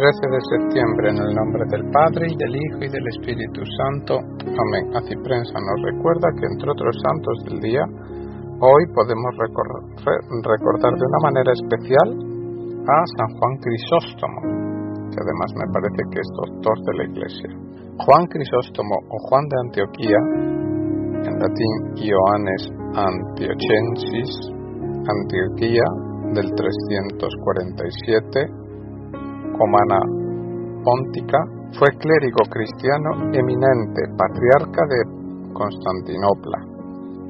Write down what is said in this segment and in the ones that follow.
13 de septiembre, en el nombre del Padre, y del Hijo, y del Espíritu Santo. Amén. Aciprensa nos recuerda que, entre otros santos del día, hoy podemos recordar de una manera especial a San Juan Crisóstomo, que además me parece que es doctor de la Iglesia. Juan Crisóstomo o Juan de Antioquía, en latín Ioannes Antiocensis, Antioquía del 347, Comana Póntica, fue clérigo cristiano eminente, patriarca de Constantinopla.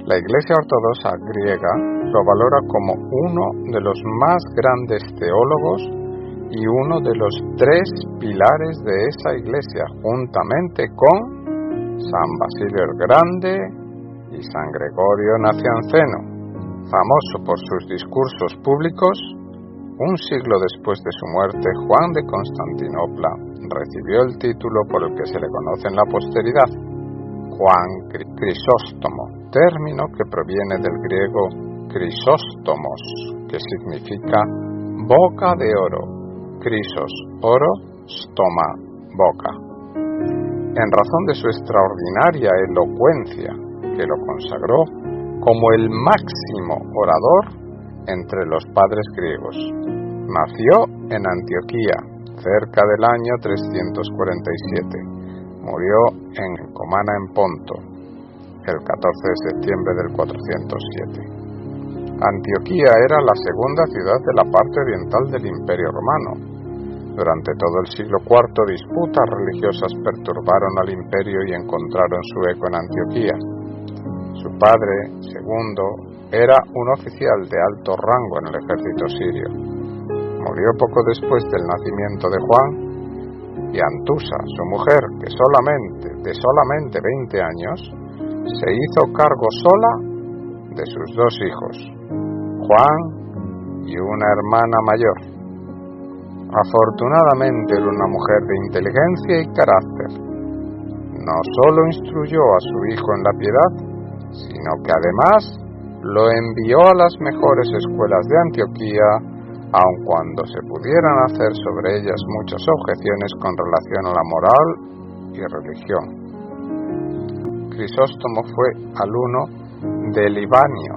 La Iglesia Ortodoxa griega lo valora como uno de los más grandes teólogos y uno de los tres pilares de esa Iglesia, juntamente con San Basilio el Grande y San Gregorio Nacianceno, famoso por sus discursos públicos. Un siglo después de su muerte, Juan de Constantinopla recibió el título por el que se le conoce en la posteridad, Juan Crisóstomo, término que proviene del griego crisóstomos, que significa boca de oro, crisos, oro, stoma, boca. En razón de su extraordinaria elocuencia, que lo consagró como el máximo orador entre los padres griegos. Nació en Antioquía, cerca del año 347. Murió en Comana en Ponto, el 14 de septiembre del 407. Antioquía era la segunda ciudad de la parte oriental del Imperio Romano. Durante todo el siglo IV, disputas religiosas perturbaron al imperio y encontraron su eco en Antioquía. Su padre, Segundo, era un oficial de alto rango en el ejército sirio. Murió poco después del nacimiento de Juan, y Antusa, su mujer, que de solamente 20 años, se hizo cargo sola de sus dos hijos, Juan y una hermana mayor. Afortunadamente era una mujer de inteligencia y carácter. No solo instruyó a su hijo en la piedad, sino que además lo envió a las mejores escuelas de Antioquía, aun cuando se pudieran hacer sobre ellas muchas objeciones con relación a la moral y religión. Crisóstomo fue alumno de Libanio,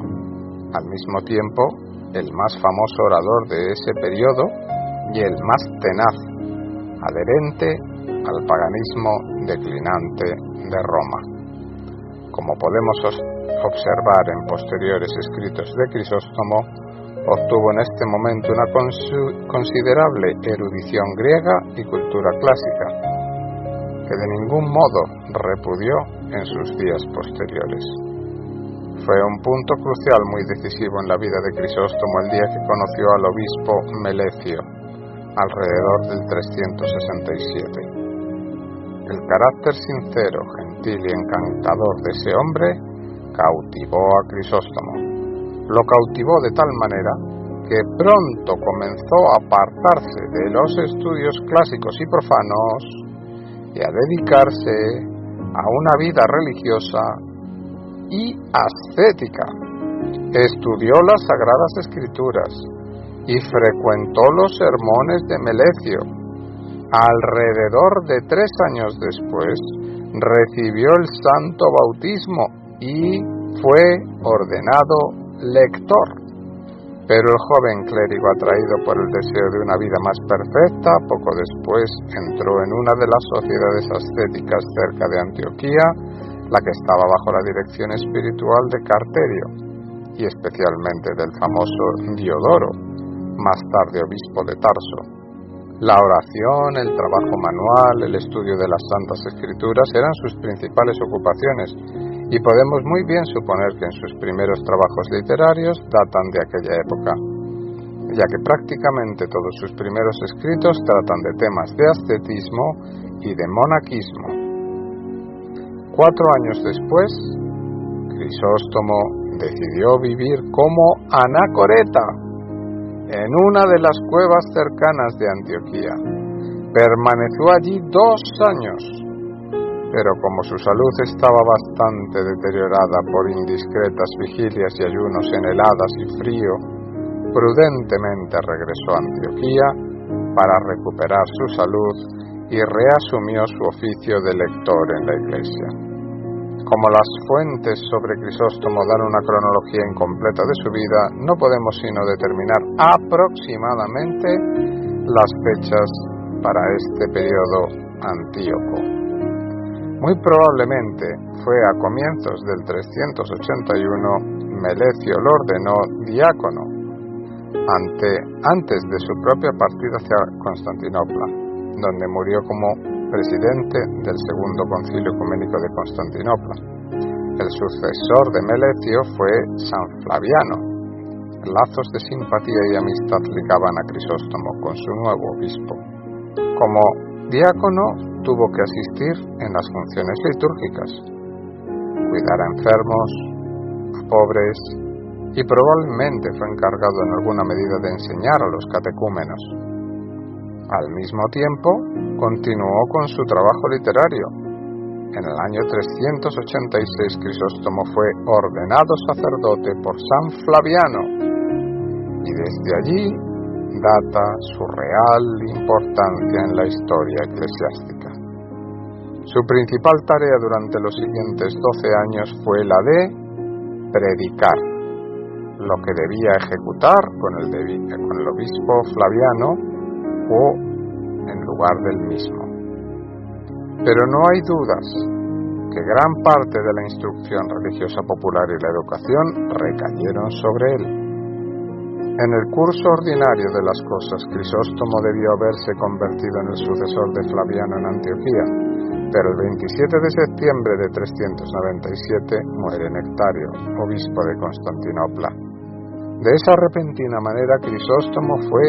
al mismo tiempo el más famoso orador de ese periodo y el más tenaz, adherente al paganismo declinante de Roma. Como podemos observar en posteriores escritos de Crisóstomo, obtuvo en este momento una considerable erudición griega y cultura clásica, que de ningún modo repudió en sus días posteriores. Fue un punto crucial muy decisivo en la vida de Crisóstomo el día que conoció al obispo Melecio, alrededor del 367. El carácter sincero, gentil y encantador de ese hombre cautivó a Crisóstomo. Lo cautivó de tal manera que pronto comenzó a apartarse de los estudios clásicos y profanos y a dedicarse a una vida religiosa y ascética. Estudió las Sagradas Escrituras y frecuentó los sermones de Melecio. Alrededor de 3 años después, recibió el santo bautismo y fue ordenado lector. Pero el joven clérigo, atraído por el deseo de una vida más perfecta, poco después entró en una de las sociedades ascéticas cerca de Antioquía, la que estaba bajo la dirección espiritual de Carterio, y especialmente del famoso Diodoro, más tarde obispo de Tarso. La oración, el trabajo manual, el estudio de las Santas Escrituras eran sus principales ocupaciones, y podemos muy bien suponer que en sus primeros trabajos literarios datan de aquella época, ya que prácticamente todos sus primeros escritos tratan de temas de ascetismo y de monaquismo. 4 años después, Crisóstomo decidió vivir como anacoreta en una de las cuevas cercanas de Antioquía. Permaneció allí 2 años, pero como su salud estaba bastante deteriorada por indiscretas vigilias y ayunos en heladas y frío, prudentemente regresó a Antioquía para recuperar su salud y reasumió su oficio de lector en la Iglesia. Como las fuentes sobre Crisóstomo dan una cronología incompleta de su vida, no podemos sino determinar aproximadamente las fechas para este periodo antíoco. Muy probablemente fue a comienzos del 381 Melecio lo ordenó diácono antes de su propia partida hacia Constantinopla, donde murió como presidente del Segundo Concilio Ecuménico de Constantinopla. El sucesor de Melecio fue San Flaviano. Lazos de simpatía y amistad ligaban a Crisóstomo con su nuevo obispo. Como diácono tuvo que asistir en las funciones litúrgicas, cuidar a enfermos, a pobres, y probablemente fue encargado en alguna medida de enseñar a los catecúmenos. Al mismo tiempo, continuó con su trabajo literario. En el año 386 Crisóstomo fue ordenado sacerdote por San Flaviano, y desde allí data su real importancia en la historia eclesiástica. Su principal tarea durante los siguientes 12 años fue la de predicar, lo que debía ejecutar con el obispo Flaviano o en lugar del mismo. Pero no hay dudas que gran parte de la instrucción religiosa popular y la educación recayeron sobre él. En el curso ordinario de las cosas, Crisóstomo debió haberse convertido en el sucesor de Flaviano en Antioquía, pero el 27 de septiembre de 397 muere Nectario, obispo de Constantinopla. De esa repentina manera, Crisóstomo fue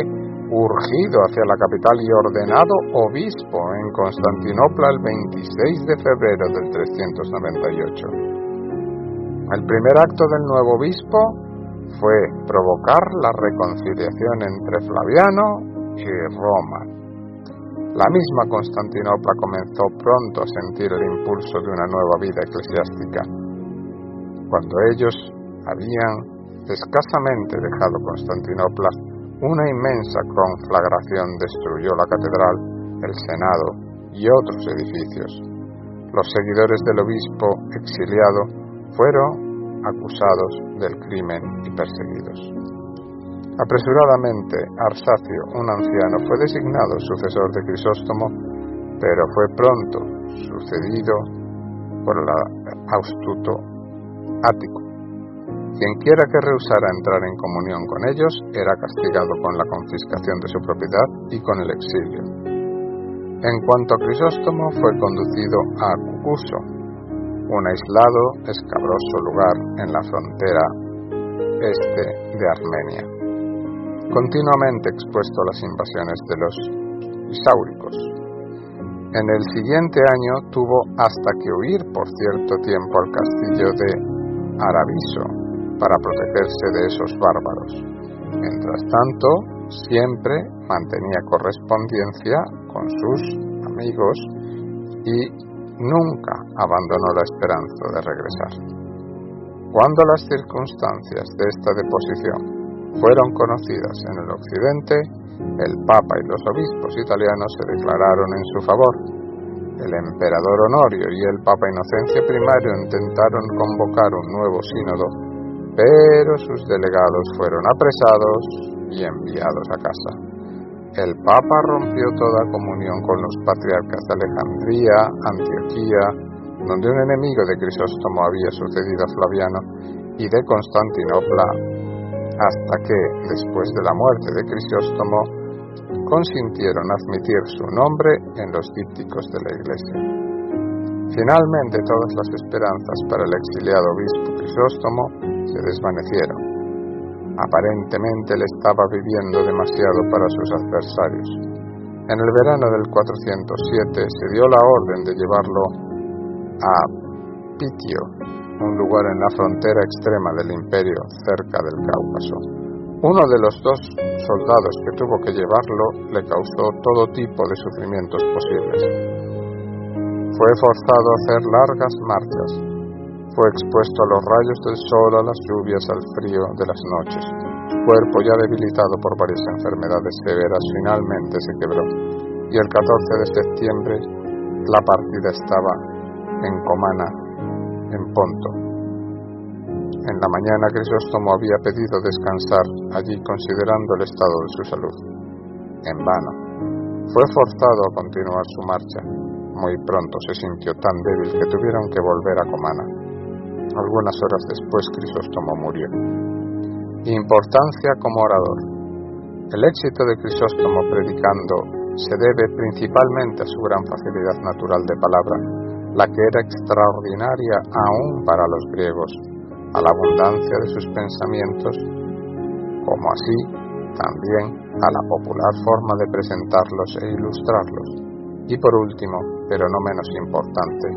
urgido hacia la capital y ordenado obispo en Constantinopla el 26 de febrero del 398. El primer acto del nuevo obispo fue provocar la reconciliación entre Flaviano y Roma. La misma Constantinopla comenzó pronto a sentir el impulso de una nueva vida eclesiástica. Cuando ellos habían escasamente dejado Constantinopla, una inmensa conflagración destruyó la catedral, el senado y otros edificios. Los seguidores del obispo exiliado fueron acusados del crimen y perseguidos. Apresuradamente, Arsacio, un anciano, fue designado sucesor de Crisóstomo, pero fue pronto sucedido por el astuto Ático. Quienquiera que rehusara entrar en comunión con ellos era castigado con la confiscación de su propiedad y con el exilio. En cuanto a Crisóstomo, fue conducido a Cucuso, un aislado, escabroso lugar en la frontera este de Armenia, continuamente expuesto a las invasiones de los isáuricos. En el siguiente año tuvo hasta que huir por cierto tiempo al castillo de Arabiso para protegerse de esos bárbaros. Mientras tanto, siempre mantenía correspondencia con sus amigos y nunca abandonó la esperanza de regresar. Cuando las circunstancias de esta deposición fueron conocidas en el occidente, el Papa y los obispos italianos se declararon en su favor. El emperador Honorio y el Papa Inocencio I intentaron convocar un nuevo sínodo, pero sus delegados fueron apresados y enviados a casa. El Papa rompió toda comunión con los patriarcas de Alejandría, Antioquía, donde un enemigo de Crisóstomo había sucedido a Flaviano, y de Constantinopla, hasta que, después de la muerte de Crisóstomo, consintieron admitir su nombre en los dípticos de la Iglesia. Finalmente, todas las esperanzas para el exiliado obispo Crisóstomo se desvanecieron. Aparentemente él estaba viviendo demasiado para sus adversarios. En el verano del 407 se dio la orden de llevarlo a Pitio, un lugar en la frontera extrema del imperio cerca del Cáucaso. Uno de los dos soldados que tuvo que llevarlo le causó todo tipo de sufrimientos posibles. Fue forzado a hacer largas marchas. Fue expuesto a los rayos del sol, a las lluvias, al frío de las noches. Su cuerpo, ya debilitado por varias enfermedades severas, finalmente se quebró, y el 14 de septiembre la partida estaba en Comana, en Ponto. En la mañana Crisóstomo había pedido descansar allí considerando el estado de su salud. En vano. Fue forzado a continuar su marcha. Muy pronto se sintió tan débil que tuvieron que volver a Comana. Algunas horas después Crisóstomo murió. Importancia como orador. El éxito de Crisóstomo predicando se debe principalmente a su gran facilidad natural de palabra, la que era extraordinaria aún para los griegos, a la abundancia de sus pensamientos, como así también a la popular forma de presentarlos e ilustrarlos, y por último, pero no menos importante,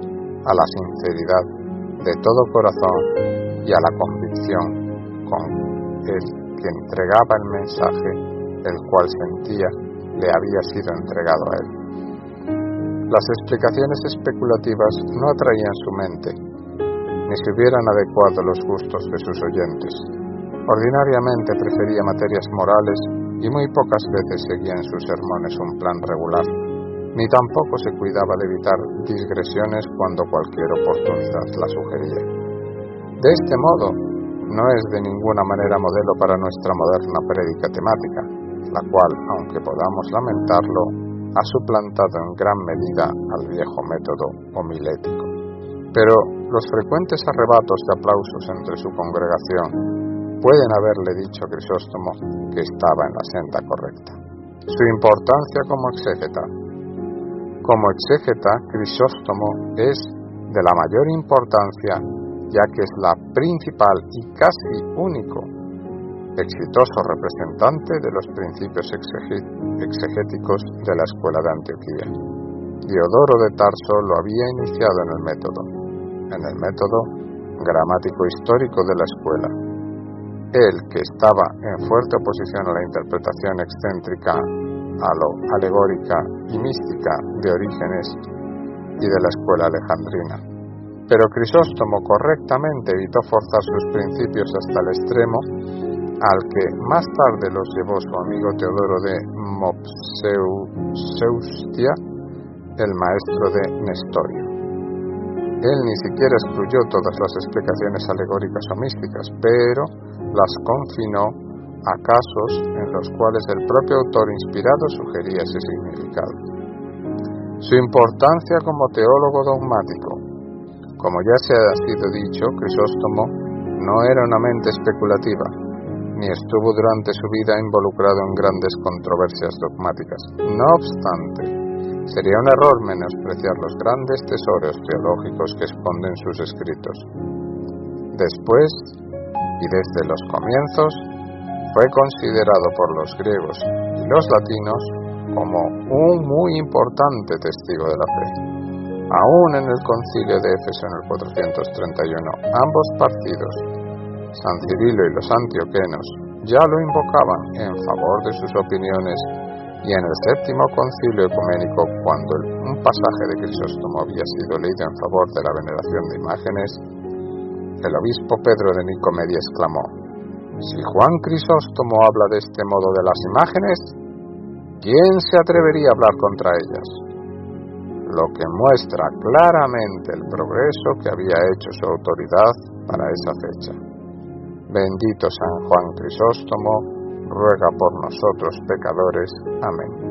a la sinceridad de todo corazón y a la convicción con el que entregaba el mensaje, el cual sentía le había sido entregado a él. Las explicaciones especulativas no atraían su mente, ni se hubieran adecuado los gustos de sus oyentes. Ordinariamente prefería materias morales y muy pocas veces seguía en sus sermones un plan regular, ni tampoco se cuidaba de evitar digresiones cuando cualquier oportunidad la sugería. De este modo, no es de ninguna manera modelo para nuestra moderna prédica temática, la cual, aunque podamos lamentarlo, ha suplantado en gran medida al viejo método homilético. Pero los frecuentes arrebatos de aplausos entre su congregación pueden haberle dicho a Crisóstomo que estaba en la senda correcta. Su importancia como exégeta. Como exégeta, Crisóstomo es de la mayor importancia, ya que es la principal y casi único exitoso representante de los principios exegéticos de la escuela de Antioquía. Diodoro de Tarso lo había iniciado en el método gramático histórico de la escuela. Él, que estaba en fuerte oposición a la interpretación excéntrica, a lo alegórica y mística de Orígenes y de la escuela alejandrina. Pero Crisóstomo correctamente evitó forzar sus principios hasta el extremo al que más tarde los llevó su amigo Teodoro de Mopseustia, el maestro de Nestorio. Él ni siquiera excluyó todas las explicaciones alegóricas o místicas, pero las confinó a casos en los cuales el propio autor inspirado sugería ese significado. Su importancia como teólogo dogmático. Como ya se ha sido dicho, Crisóstomo no era una mente especulativa, ni estuvo durante su vida involucrado en grandes controversias dogmáticas. No obstante, sería un error menospreciar los grandes tesoros teológicos que esconden sus escritos. Después, y desde los comienzos, fue considerado por los griegos y los latinos como un muy importante testigo de la fe. Aún en el concilio de Éfeso en el 431, ambos partidos, San Cirilo y los antioquenos, ya lo invocaban en favor de sus opiniones, y en el séptimo concilio ecuménico, cuando un pasaje de Crisóstomo había sido leído en favor de la veneración de imágenes, el obispo Pedro de Nicomedia exclamó: «Si Juan Crisóstomo habla de este modo de las imágenes, ¿quién se atrevería a hablar contra ellas?», lo que muestra claramente el progreso que había hecho su autoridad para esa fecha. Bendito San Juan Crisóstomo, ruega por nosotros pecadores. Amén.